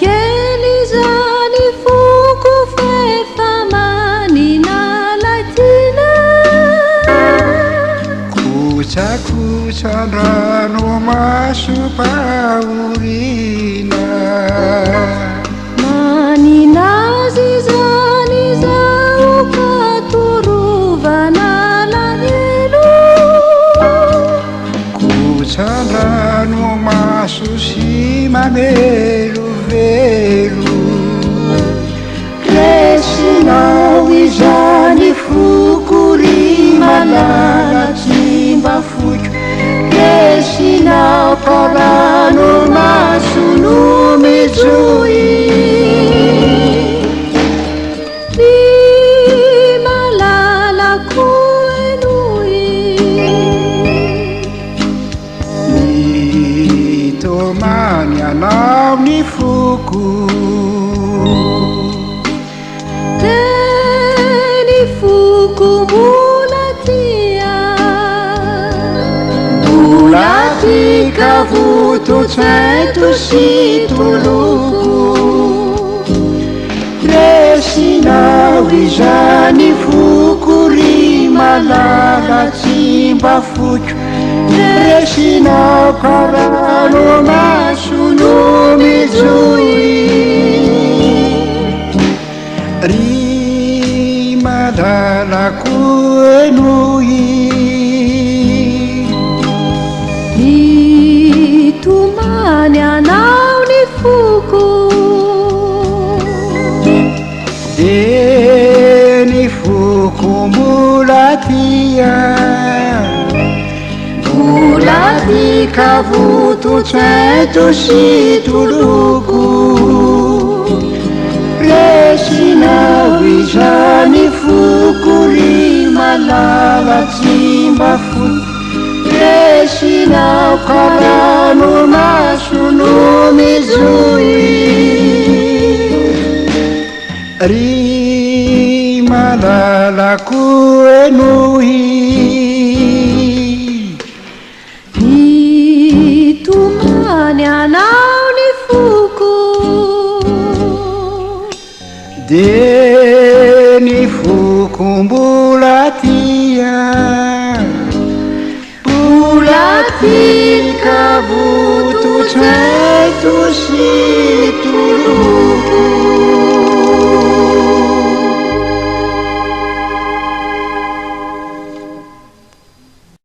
kely zany foko fefa maninalatina kotsakotsandrano maso paorina maninazy zany zao katorovana lahelo kotsandrano maso sy mamelovelo resinao izany fokory malala tsimba foto resinao karano maso no mijoy ny malala koenoy tomany anao ny foko teny foko mbola tia mbola tika vototsaito sy toloko resinao izany fokory malala tsimba foto resinao karano maso no mijoy ry malala koenoy itomany anao ny foko de ny foko mbola tia mbola tika vototsaito sy toloko resinao izany fokory malala tsimba foto resinao karano maso no mijoy ry malala koenoy itomany anao ny foko de ny foko mbola tia mbola tika vototsaito sy